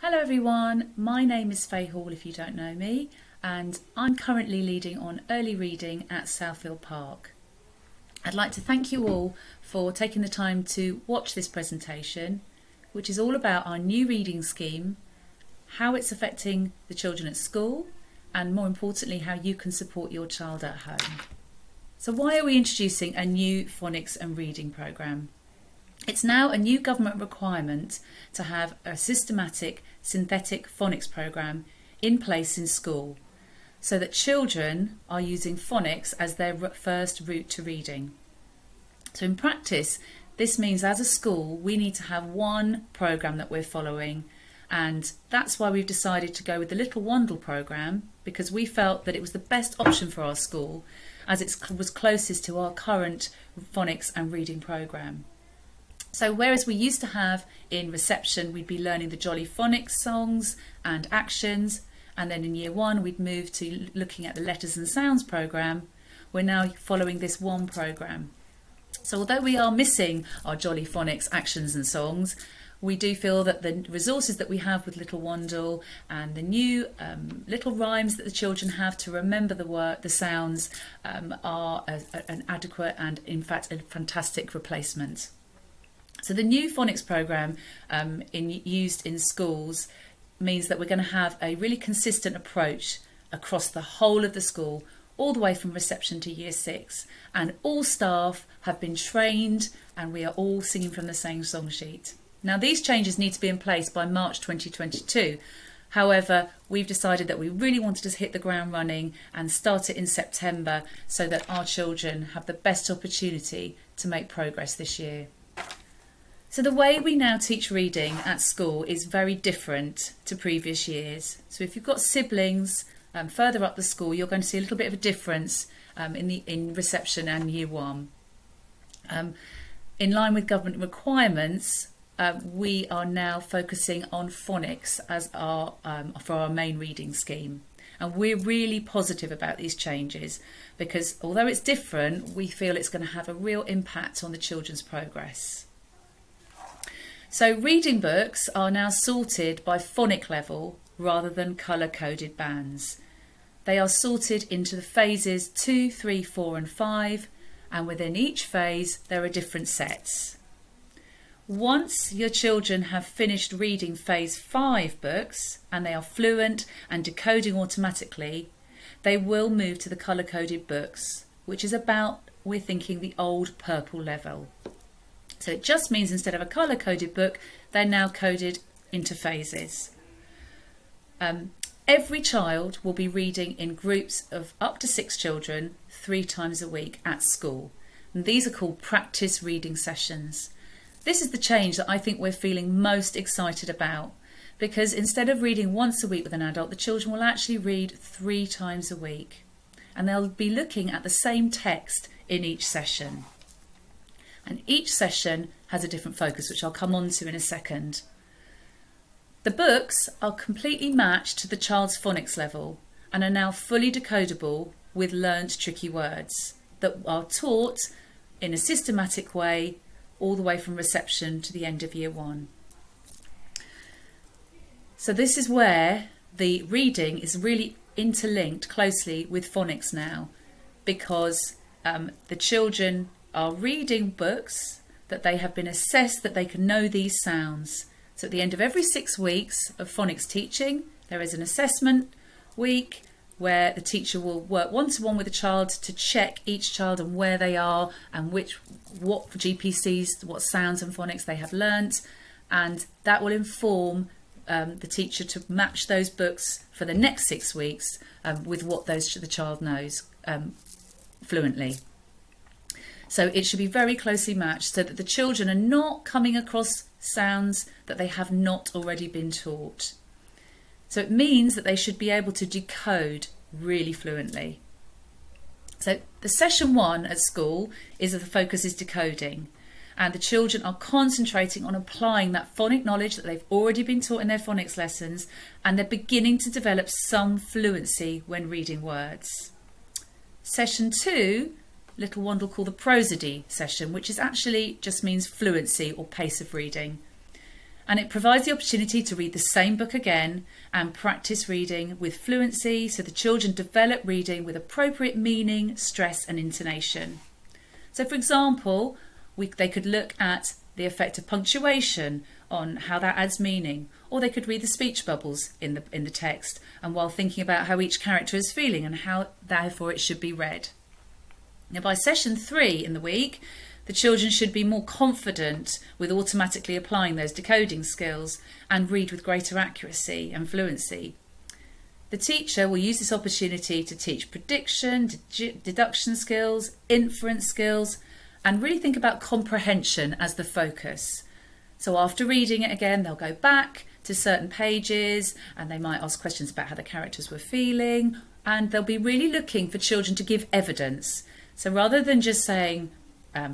Hello everyone, my name is Fay Hall if you don't know me, and I'm currently leading on early reading at Southfield Park. I'd like to thank you all for taking the time to watch this presentation, which is all about our new reading scheme, how it's affecting the children at school, and more importantly how you can support your child at home. So why are we introducing a new phonics and reading programme? It's now a new government requirement to have a systematic synthetic phonics programme in place in school so that children are using phonics as their first route to reading. So in practice, this means as a school we need to have one programme that we're following, and that's why we've decided to go with the Little Wandle programme, because we felt that it was the best option for our school as it was closest to our current phonics and reading programme. So whereas we used to have in reception, we'd be learning the Jolly Phonics songs and actions, and then in year one we'd move to looking at the letters and sounds programme, we're now following this one programme. So although we are missing our Jolly Phonics actions and songs, we do feel that the resources that we have with Little Wandle and the new little rhymes that the children have to remember the sounds are an adequate and in fact a fantastic replacement. So the new phonics programme used in schools means that we're going to have a really consistent approach across the whole of the school, all the way from reception to year 6, and all staff have been trained and we are all singing from the same song sheet. Now these changes need to be in place by March 2022. However, we've decided that we really wanted to hit the ground running and start it in September so that our children have the best opportunity to make progress this year. So the way we now teach reading at school is very different to previous years. So if you've got siblings further up the school, you're going to see a little bit of a difference in reception and year 1. In line with government requirements, we are now focusing on phonics as for our main reading scheme. And we're really positive about these changes because although it's different, we feel it's going to have a real impact on the children's progress. So reading books are now sorted by phonic level rather than colour-coded bands. They are sorted into the phases 2, 3, 4 and 5, and within each phase there are different sets. Once your children have finished reading phase 5 books and they are fluent and decoding automatically, they will move to the colour-coded books, which is about, we're thinking, the old purple level. So it just means instead of a colour-coded book, they're now coded into phases. Every child will be reading in groups of up to 6 children 3 times a week at school. And these are called practice reading sessions. This is the change that I think we're feeling most excited about, because instead of reading once a week with an adult, the children will actually read 3 times a week. And they'll be looking at the same text in each session. And each session has a different focus, which I'll come on to in a second. The books are completely matched to the child's phonics level and are now fully decodable with learnt tricky words that are taught in a systematic way all the way from reception to the end of year 1. So this is where the reading is really interlinked closely with phonics now, because the children are reading books that they have been assessed that they can know these sounds. So at the end of every 6 weeks of phonics teaching, there is an assessment week where the teacher will work one-to-one with the child to check each child and where they are and what GPCs, what sounds and phonics they have learnt, and that will inform the teacher to match those books for the next 6 weeks with what the child knows fluently. So it should be very closely matched so that the children are not coming across sounds that they have not already been taught. So it means that they should be able to decode really fluently. So the session 1 at school is that the focus is decoding, and the children are concentrating on applying that phonic knowledge that they've already been taught in their phonics lessons, and they're beginning to develop some fluency when reading words. Session 2, Little Wandle call the prosody session, which is actually just means fluency or pace of reading. And it provides the opportunity to read the same book again and practice reading with fluency so the children develop reading with appropriate meaning, stress and intonation. So for example, they could look at the effect of punctuation on how that adds meaning, or they could read the speech bubbles in the text, and while thinking about how each character is feeling and how therefore it should be read. Now by session 3 in the week, the children should be more confident with automatically applying those decoding skills and read with greater accuracy and fluency. The teacher will use this opportunity to teach prediction, deduction skills, inference skills, and really think about comprehension as the focus. So after reading it again, they'll go back to certain pages and they might ask questions about how the characters were feeling, and they'll be really looking for children to give evidence. So rather than just saying,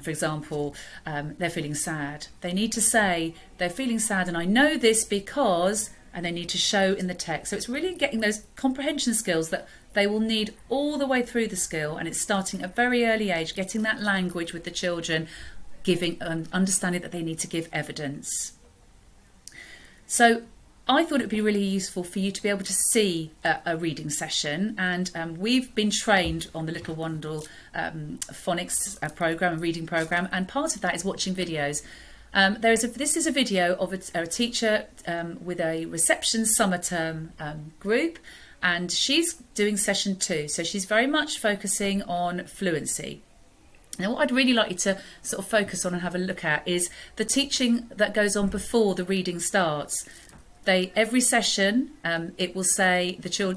for example, they're feeling sad, they need to say, they're feeling sad and I know this because, and they need to show in the text. So it's really getting those comprehension skills that they will need all the way through the skill, and it's starting at a very early age, getting that language with the children, giving understanding that they need to give evidence. So I thought it would be really useful for you to be able to see a reading session, and we've been trained on the Little Wandle phonics program, a reading program, and part of that is watching videos. This is a video of a teacher with a reception summer term group, and she's doing session 2, so she's very much focusing on fluency. Now what I'd really like you to sort of focus on and have a look at is the teaching that goes on before the reading starts. Every session, it will say, the teacher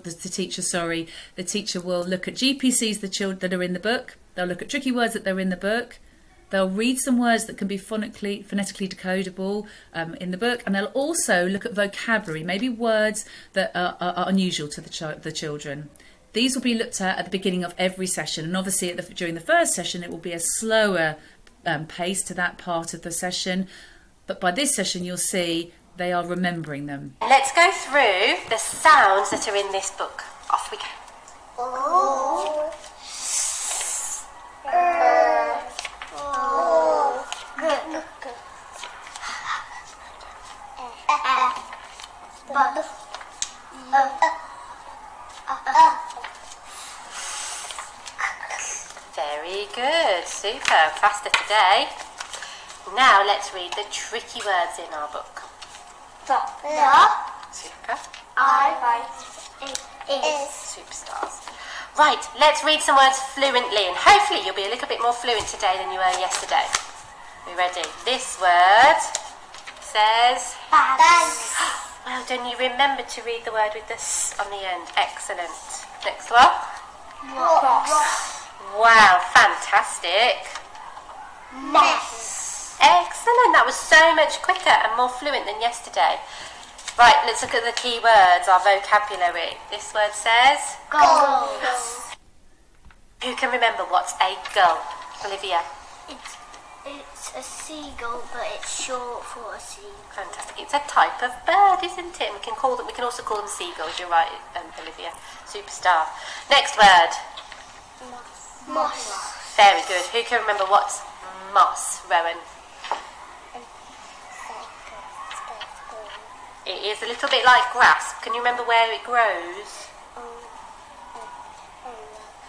will look at GPCs that are in the book, they'll look at tricky words that are in the book, they'll read some words that can be phonetically decodable in the book, and they'll also look at vocabulary, maybe words that are unusual to the children. These will be looked at the beginning of every session, and obviously during the first session it will be a slower pace to that part of the session, but by this session you'll see they are remembering them. Let's go through the sounds that are in this book. Off we go. Oh. Very good, super, faster today. Now let's read the tricky words in our book. Super. Is. Superstars. Right, let's read some words fluently, and hopefully you'll be a little bit more fluent today than you were yesterday. Are you ready? This word says... Thanks. Well done, you remember to read the word with the S on the end. Excellent. Next one. Wow, fantastic. Mess. Excellent, that was so much quicker and more fluent than yesterday. Right, let's look at the key words, our vocabulary. This word says... Gull. Who can remember what's a gull? Olivia? It's a seagull, but it's short for a seagull. Fantastic. It's a type of bird, isn't it? We can also call them seagulls. You're right, Olivia. Superstar. Next word. Moss. Very good. Who can remember what's moss, Rowan? It is a little bit like grass. Can you remember where it grows?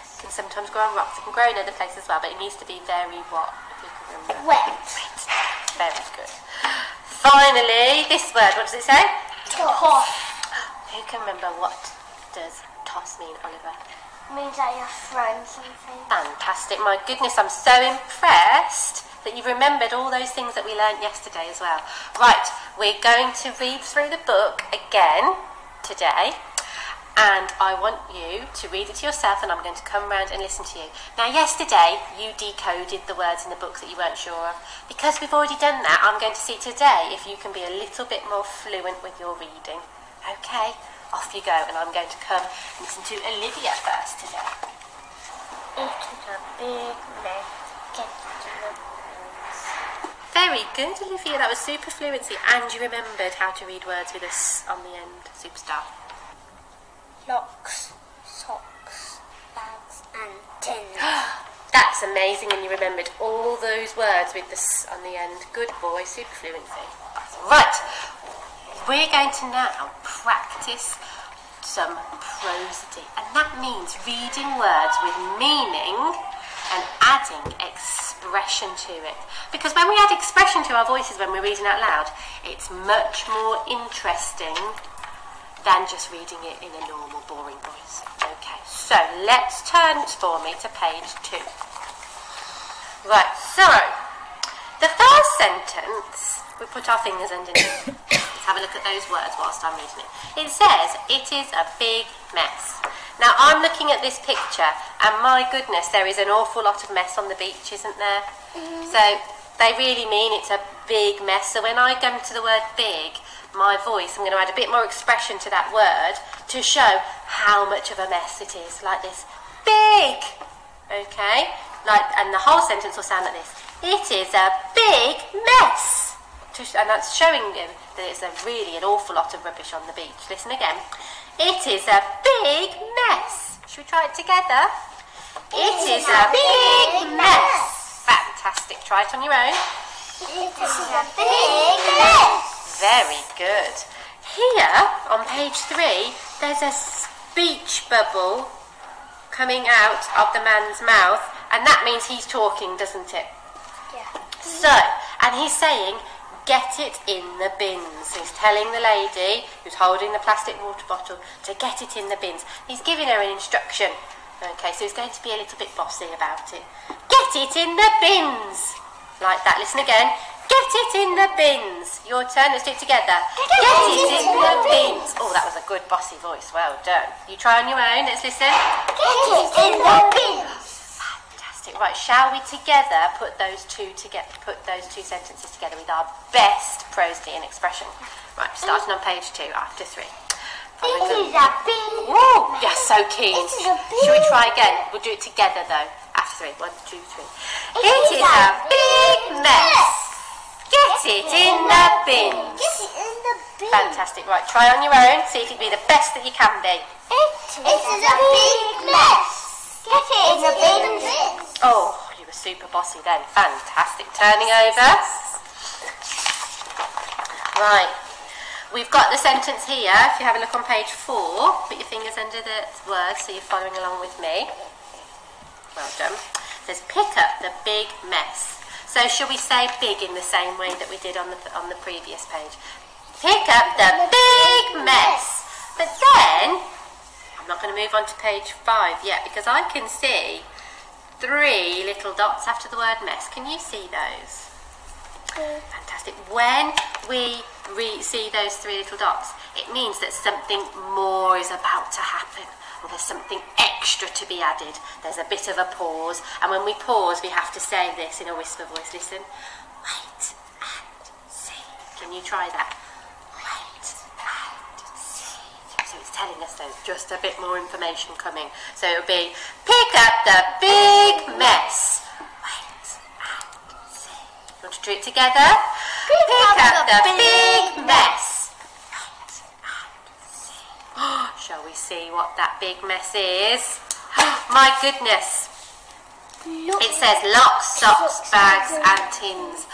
It can sometimes grow on rocks. It can grow in other places as well, but it needs to be very what? If you can remember. Wet. Very good. Finally, this word, what does it say? Toss. Who can remember what does toss mean, Oliver? It means that you're throwing something. Fantastic. My goodness, I'm so impressed that you've remembered all those things that we learnt yesterday as well. Right, we're going to read through the book again today, and I want you to read it to yourself, and I'm going to come round and listen to you. Now, yesterday you decoded the words in the book that you weren't sure of. Because we've already done that, I'm going to see today if you can be a little bit more fluent with your reading. Okay, off you go, and I'm going to come and listen to Olivia first today. It is a big net, get to the Very good, Olivia. That was super fluency, and you remembered how to read words with a S on the end. Superstar. locks, socks, bags and tins. That's amazing, and you remembered all those words with the S on the end. Good boy, super fluency. Right, we're going to now practice some prosody, and that means reading words with meaning and adding expression to it. Because when we add expression to our voices when we're reading out loud, it's much more interesting than just reading it in a normal, boring voice. Okay, so let's turn for me to page 2. Right, so the first sentence, we put our fingers underneath. Let's have a look at those words whilst I'm reading it. It says, it is a big mess. Now I'm looking at this picture and my goodness, there is an awful lot of mess on the beach, isn't there? So they really mean it's a big mess. So when I come to the word big, my voice, I'm going to add a bit more expression to that word to show how much of a mess it is, like this. Big! Okay? And the whole sentence will sound like this. It is a big mess. And that's showing you that it's really an awful lot of rubbish on the beach. Listen again. It is a big mess. Should we try it together? It is a big mess. Fantastic. Try it on your own. It is a big mess. Very good. Here on page 3, there's a speech bubble coming out of the man's mouth, and that means he's talking, doesn't it? Yeah. So, and he's saying, get it in the bins. He's telling the lady who's holding the plastic water bottle to get it in the bins. He's giving her an instruction. Okay, so he's going to be a little bit bossy about it. Get it in the bins. Like that. Listen again. Get it in the bins. Your turn. Let's do it together. Get it in the bins. Oh, that was a good bossy voice. Well done. You try on your own. Let's listen. Get it in the bins. Fantastic. Right, shall we together put those two sentences together with our best prosody and expression? Right, starting on page 2 after 3. It is a big Woo! You're so keen. It is a big Shall we try again? We'll do it together though. After 3. 1, 2, 3. It is a big mess. Get it in the bins. Get it in the bins. Fantastic. Right, try on your own. See if you can be the best that you can be. It is a big mess. Get it in the bins. Oh, you were super bossy then. Fantastic. Turning over. Right. We've got the sentence here. If you have a look on page 4, put your fingers under the words so you're following along with me. Well done. It says, pick up the big mess. So shall we say big in the same way that we did on the previous page? Pick up the big mess. But then, I'm not going to move on to page 5 yet because I can see 3 little dots after the word mess. Can you see those? Fantastic. When we see those 3 little dots, it means that something more is about to happen, or there's something extra to be added. There's a bit of a pause, and when we pause, we have to say this in a whisper voice. Listen. Wait and see. Can you try that? Wait and see. So it's telling us there's just a bit more information coming. So it'll be, pick up the big mess. Want to do it together? Pick up the big mess. Shall we see what that big mess is? My goodness. It says locks, socks, bags and tins.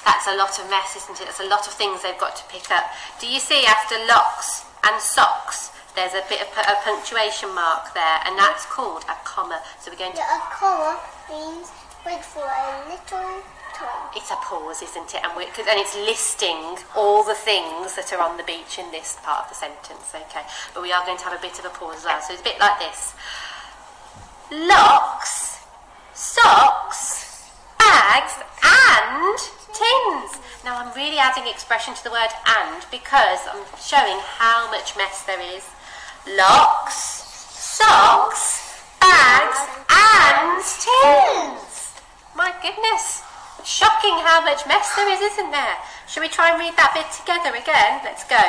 That's a lot of mess, isn't it? That's a lot of things they've got to pick up. Do you see after locks and socks, there's a bit of a punctuation mark there, and that's called a comma. So we're going to... A comma means wait for a little... It's a pause, isn't it? And it's listing all the things that are on the beach in this part of the sentence, okay? But we are going to have a bit of a pause as well. So it's a bit like this. Locks, socks, bags and tins. Now I'm really adding expression to the word and because I'm showing how much mess there is. Locks, socks, bags and tins. My goodness. Shocking how much mess there is, isn't there? Shall we try and read that bit together again? Let's go.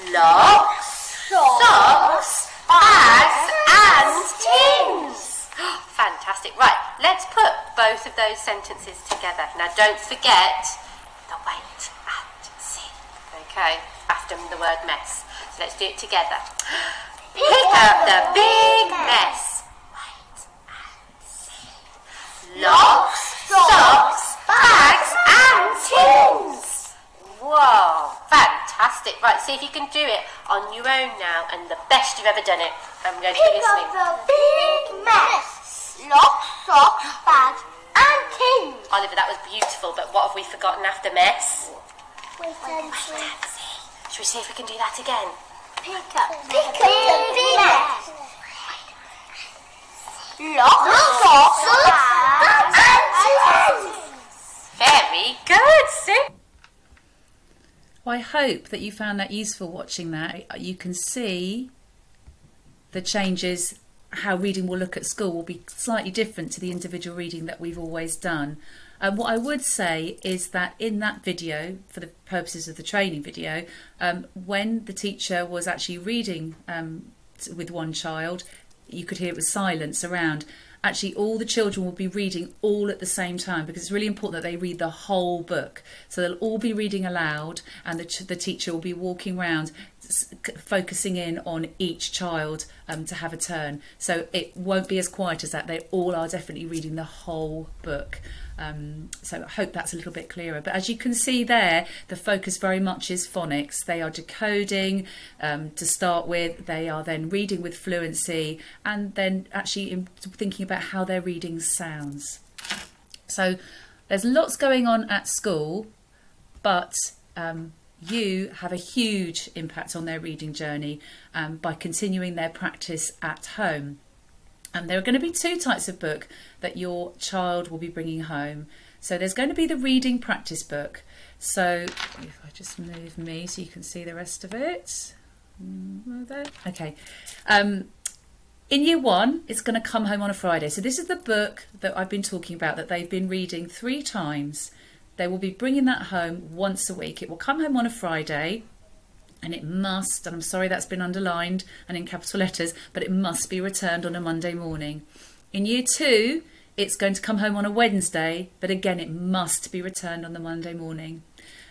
Locks, socks, bags and tins. Fantastic. Right, let's put both of those sentences together. Now don't forget the wait and see. Okay, after the word mess. So let's do it together. Pick up the big mess. Wait and see. Locks, socks, bags and tins. Whoa, fantastic. Fantastic. Right, see if you can do it on your own now and the best you've ever done it. I'm going to be listening. Pick up the big mess. Lock, socks, bags and tins. Oliver, that was beautiful, but what have we forgotten after mess? Utensils. Should we see if we can do that again? Pick up the big mess. Lock, socks, bags and tins. Very good, Sue. Well, I hope that you found that useful watching that. You can see the changes, how reading will look at school will be slightly different to the individual reading that we've always done. What I would say is that in that video, for the purposes of the training video, when the teacher was actually reading with one child, you could hear it was silence around. Actually, all the children will be reading all at the same time, because it's really important that they read the whole book. So they'll all be reading aloud, and the teacher will be walking around focusing in on each child to have a turn. So it won't be as quiet as that. They all are definitely reading the whole book. So I hope that's a little bit clearer. But as you can see there, the focus very much is phonics. They are decoding to start with. They are then reading with fluency, and then actually thinking about how their reading sounds. So there's lots going on at school, but you have a huge impact on their reading journey by continuing their practice at home. And there are going to be two types of book that your child will be bringing home. So there's going to be the reading practice book. So if I just move me so you can see the rest of it. Okay. In year one, it's going to come home on a Friday. So this is the book that I've been talking about that they've been reading 3 times. They will be bringing that home once a week. It will come home on a Friday. And it must, and I'm sorry that's been underlined and in capital letters, but it must be returned on a Monday morning. In year 2, it's going to come home on a Wednesday, but again, it must be returned on the Monday morning.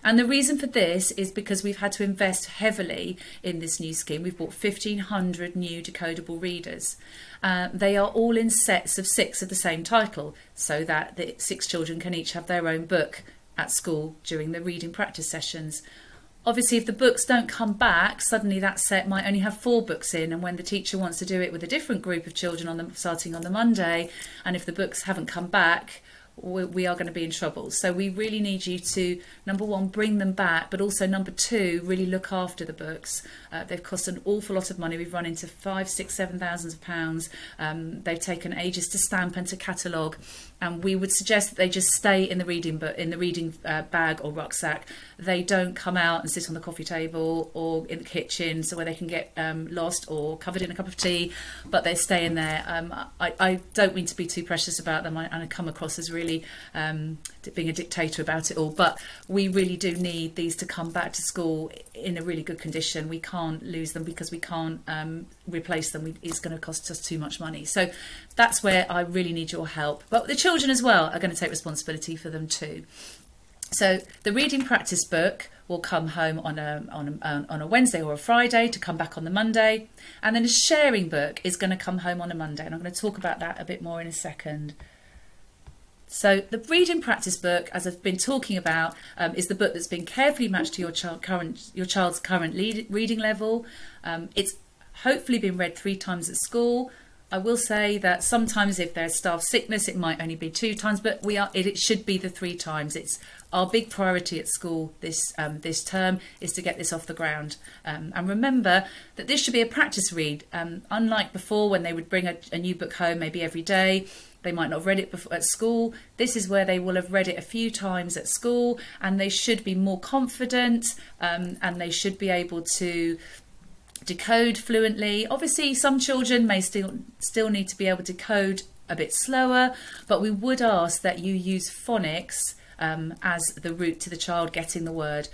And the reason for this is because we've had to invest heavily in this new scheme. We've bought 1,500 new decodable readers. They are all in sets of 6 of the same title, so that the 6 children can each have their own book at school during the reading practice sessions. Obviously, if the books don't come back, suddenly that set might only have 4 books in, and when the teacher wants to do it with a different group of children starting on the Monday, and if the books haven't come back, we are going to be in trouble. So we really need you to, number 1, bring them back, but also number 2, really look after the books. They've cost an awful lot of money. We've run into 5, 6, 7 thousands of pounds. They've taken ages to stamp and to catalogue, and we would suggest that they just stay in the reading bag or rucksack. They don't come out and sit on the coffee table or in the kitchen, so where they can get lost or covered in a cup of tea, but they stay in there. I don't mean to be too precious about them, and I come across as really being a dictator about it all, but we really do need these to come back to school in a really good condition. We can't lose them because we can't replace them. It's going to cost us too much money. So that's where I really need your help. But the children as well are going to take responsibility for them too. So the reading practice book will come home on a Wednesday or a Friday to come back on the Monday, and then a sharing book is going to come home on a Monday, and I'm going to talk about that a bit more in a second. So the reading practice book, as I've been talking about, is the book that's been carefully matched to your child's current reading level. It's hopefully been read 3 times at school. I will say that sometimes if there's staff sickness, it might only be 2 times, but it should be the 3 times. It's our big priority at school this term is to get this off the ground. And remember that this should be a practice read. Unlike before when they would bring a new book home maybe every day, they might not have read it before at school. This is where they will have read it a few times at school, and they should be more confident, and they should be able to decode fluently. Obviously, some children may still need to be able to decode a bit slower, but we would ask that you use phonics as the route to the child getting the word.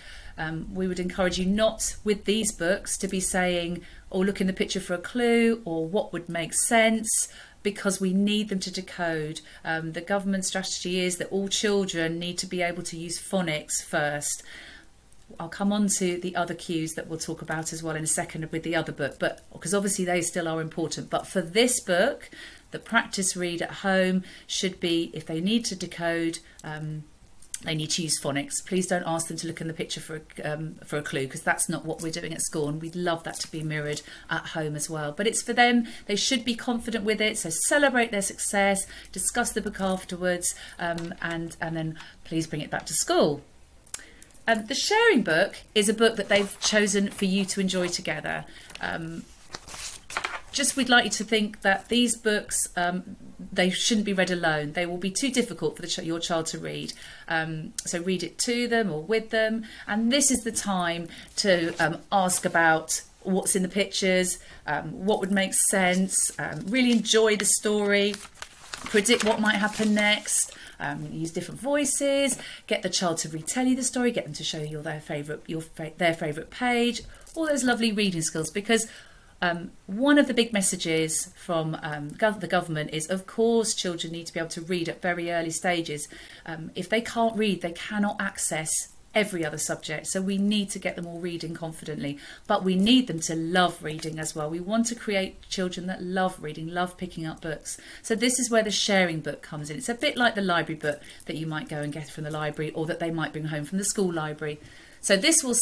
We would encourage you not with these books to be saying, oh, look in the picture for a clue, or what would make sense, because we need them to decode. The government strategy is that all children need to be able to use phonics first. I'll come on to the other cues that we'll talk about as well in a second with the other book, but because obviously they still are important. But for this book, the practice read at home should be, if they need to decode they need to use phonics. Please don't ask them to look in the picture for a clue, because that's not what we're doing at school, and we'd love that to be mirrored at home as well. But it's for them. They should be confident with it, so celebrate their success, discuss the book afterwards, and then please bring it back to school. The sharing book is a book that they've chosen for you to enjoy together. Just we'd like you to think that these books, they shouldn't be read alone. They will be too difficult for your child to read. So read it to them or with them. And this is the time to ask about what's in the pictures, what would make sense, really enjoy the story, predict what might happen next. Use different voices, get the child to retell you the story, get them to show you their favourite page, all those lovely reading skills, because one of the big messages from the government is, of course, children need to be able to read at very early stages. If they can't read, they cannot access every other subject. So we need to get them all reading confidently, but we need them to love reading as well. We want to create children that love reading, love picking up books. So this is where the sharing book comes in. It's a bit like the library book that you might go and get from the library, or that they might bring home from the school library. So this will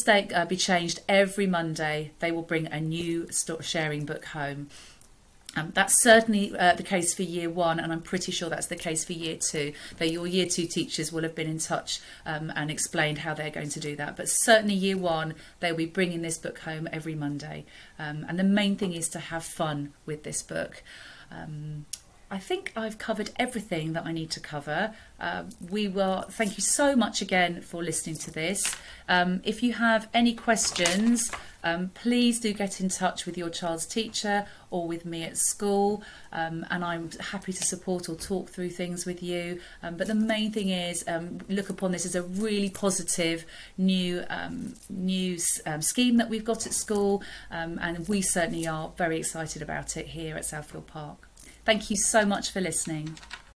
be changed every Monday. They will bring a new sharing book home. That's certainly the case for year 1, and I'm pretty sure that's the case for year 2, though your year 2 teachers will have been in touch and explained how they're going to do that. But certainly year 1, they'll be bringing this book home every Monday. And the main thing is to have fun with this book. I think I've covered everything that I need to cover. Thank you so much again for listening to this. If you have any questions, please do get in touch with your child's teacher or with me at school, and I'm happy to support or talk through things with you. But the main thing is, look upon this as a really positive new scheme that we've got at school, and we certainly are very excited about it here at Southfield Park. Thank you so much for listening.